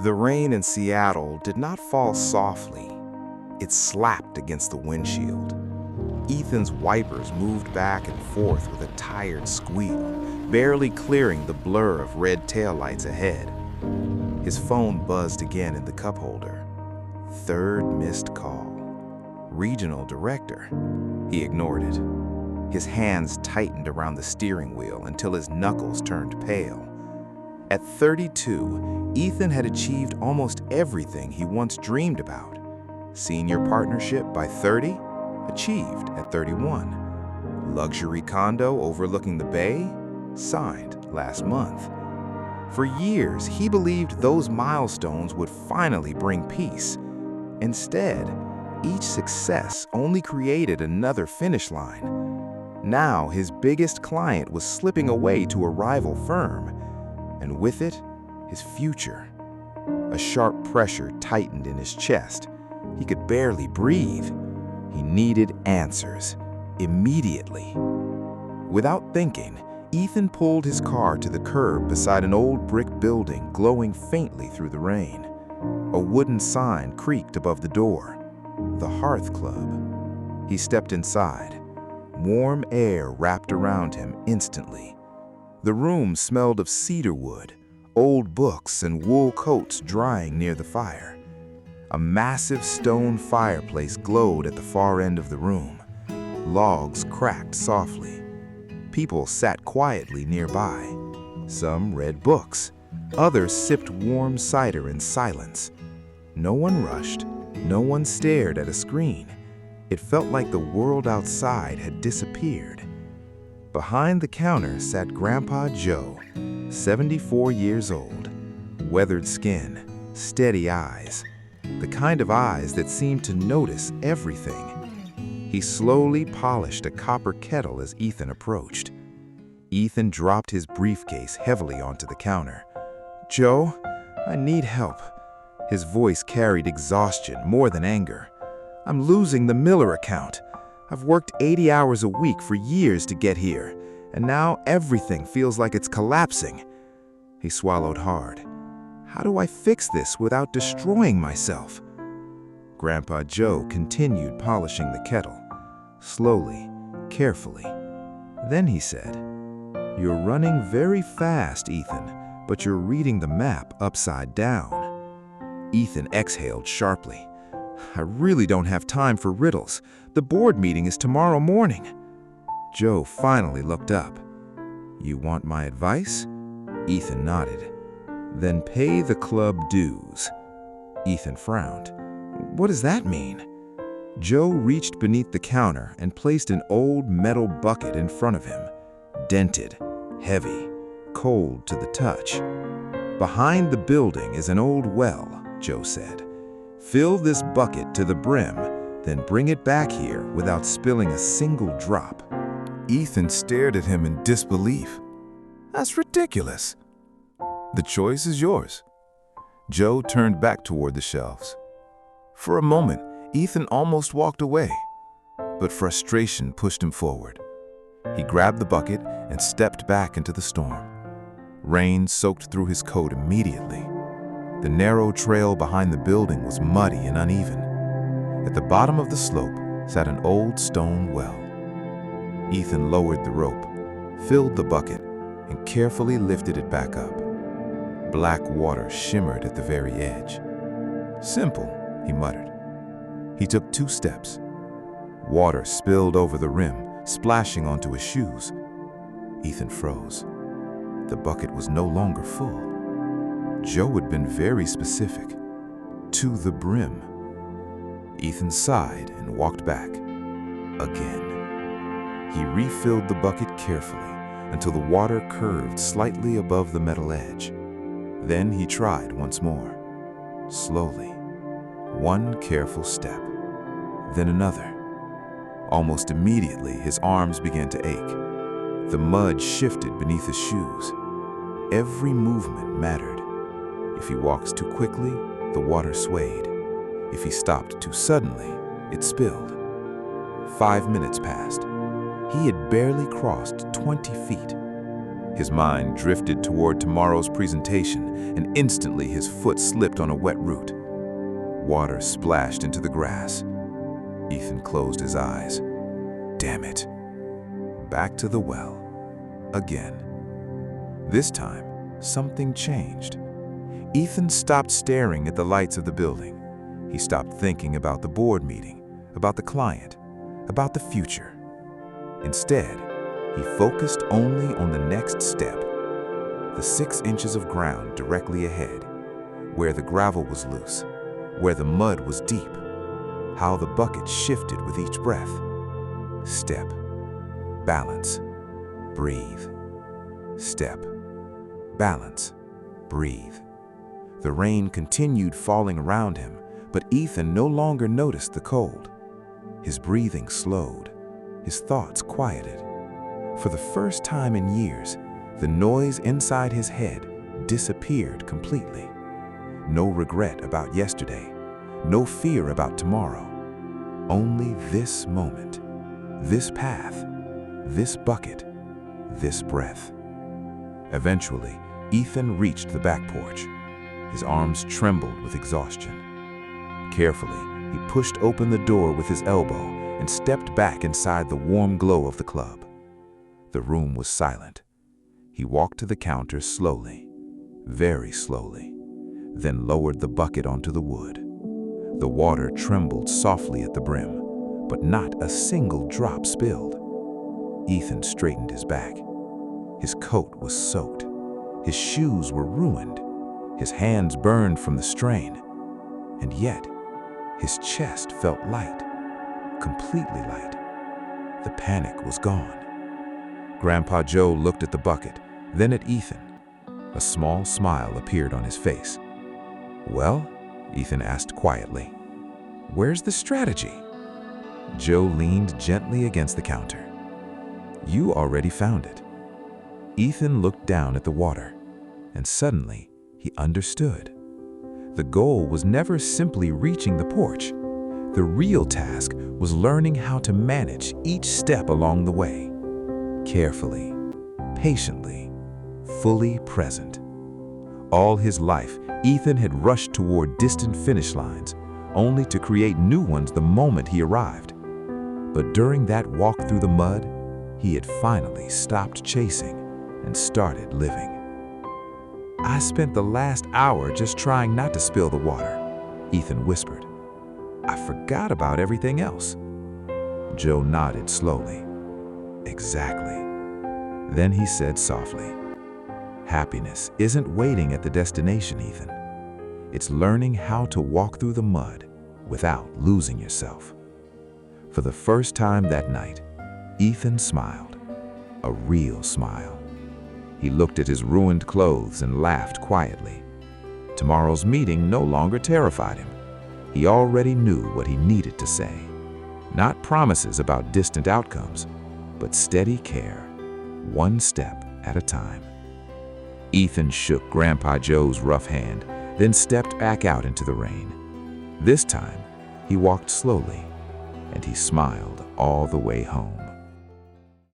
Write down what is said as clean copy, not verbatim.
The rain in Seattle did not fall softly. It slapped against the windshield. Ethan's wipers moved back and forth with a tired squeal, barely clearing the blur of red taillights ahead. His phone buzzed again in the cup holder. Third missed call. Regional director. He ignored it. His hands tightened around the steering wheel until his knuckles turned pale. At 32, Ethan had achieved almost everything he once dreamed about. Senior partnership by 30? Achieved at 31. Luxury condo overlooking the bay? Signed last month. For years, he believed those milestones would finally bring peace. Instead, each success only created another finish line. Now, his biggest client was slipping away to a rival firm, and with it, his future. A sharp pressure tightened in his chest. He could barely breathe. He needed answers, immediately. Without thinking, Ethan pulled his car to the curb beside an old brick building glowing faintly through the rain. A wooden sign creaked above the door. The Hearth Club. He stepped inside. Warm air wrapped around him instantly. The room smelled of cedar wood, old books and wool coats drying near the fire. A massive stone fireplace glowed at the far end of the room. Logs cracked softly. People sat quietly nearby. Some read books. Others sipped warm cider in silence. No one rushed. No one stared at a screen. It felt like the world outside had disappeared. Behind the counter sat Grandpa Joe, 74 years old, weathered skin, steady eyes, the kind of eyes that seemed to notice everything. He slowly polished a copper kettle as Ethan approached. Ethan dropped his briefcase heavily onto the counter. "Joe, I need help." His voice carried exhaustion more than anger. "I'm losing the Miller account. I've worked 80 hours a week for years to get here, and now everything feels like it's collapsing." He swallowed hard. "How do I fix this without destroying myself?" Grandpa Joe continued polishing the kettle, slowly, carefully. Then he said, "You're running very fast, Ethan, but you're reading the map upside down." Ethan exhaled sharply. "I really don't have time for riddles. The board meeting is tomorrow morning." Joe finally looked up. "You want my advice?" Ethan nodded. "Then pay the club dues." Ethan frowned. "What does that mean?" Joe reached beneath the counter and placed an old metal bucket in front of him. Dented, heavy, cold to the touch. "Behind the building is an old well," Joe said. "Fill this bucket to the brim, then bring it back here without spilling a single drop." Ethan stared at him in disbelief. "That's ridiculous." "The choice is yours." Joe turned back toward the shelves. For a moment, Ethan almost walked away, but frustration pushed him forward. He grabbed the bucket and stepped back into the storm. Rain soaked through his coat immediately. The narrow trail behind the building was muddy and uneven. At the bottom of the slope sat an old stone well. Ethan lowered the rope, filled the bucket, and carefully lifted it back up. Black water shimmered at the very edge. "Simple," he muttered. He took 2 steps. Water spilled over the rim, splashing onto his shoes. Ethan froze. The bucket was no longer full. Joe had been very specific. To the brim. Ethan sighed and walked back. Again. He refilled the bucket carefully until the water curved slightly above the metal edge. Then he tried once more. Slowly. One careful step. Then another. Almost immediately, his arms began to ache. The mud shifted beneath his shoes. Every movement mattered. If he walked too quickly, the water swayed. If he stopped too suddenly, it spilled. 5 minutes passed. He had barely crossed 20 feet. His mind drifted toward tomorrow's presentation, and instantly his foot slipped on a wet root. Water splashed into the grass. Ethan closed his eyes. Damn it. Back to the well. Again. This time, something changed. Ethan stopped staring at the lights of the building. He stopped thinking about the board meeting, about the client, about the future. Instead, he focused only on the next step, the 6 inches of ground directly ahead, where the gravel was loose, where the mud was deep, how the bucket shifted with each breath. Step, balance, breathe. Step, balance, breathe. The rain continued falling around him, but Ethan no longer noticed the cold. His breathing slowed, his thoughts quieted. For the first time in years, the noise inside his head disappeared completely. No regret about yesterday, no fear about tomorrow. Only this moment, this path, this bucket, this breath. Eventually, Ethan reached the back porch. His arms trembled with exhaustion. Carefully, he pushed open the door with his elbow and stepped back inside the warm glow of the club. The room was silent. He walked to the counter slowly, very slowly, then lowered the bucket onto the wood. The water trembled softly at the brim, but not a single drop spilled. Ethan straightened his back. His coat was soaked. His shoes were ruined. His hands burned from the strain. And yet, his chest felt light, completely light. The panic was gone. Grandpa Joe looked at the bucket, then at Ethan. A small smile appeared on his face. "Well?" Ethan asked quietly. "Where's the strategy?" Joe leaned gently against the counter. "You already found it." Ethan looked down at the water, and suddenly he understood. The goal was never simply reaching the porch. The real task was learning how to manage each step along the way. Carefully, patiently, fully present. All his life, Ethan had rushed toward distant finish lines, only to create new ones the moment he arrived. But during that walk through the mud, he had finally stopped chasing and started living. "I spent the last hour just trying not to spill the water," Ethan whispered. "I forgot about everything else." Joe nodded slowly. "Exactly." Then he said softly, "Happiness isn't waiting at the destination, Ethan. It's learning how to walk through the mud without losing yourself." For the first time that night, Ethan smiled, a real smile. He looked at his ruined clothes and laughed quietly. Tomorrow's meeting no longer terrified him. He already knew what he needed to say. Not promises about distant outcomes, but steady care, one step at a time. Ethan shook Grandpa Joe's rough hand, then stepped back out into the rain. This time, he walked slowly, and he smiled all the way home.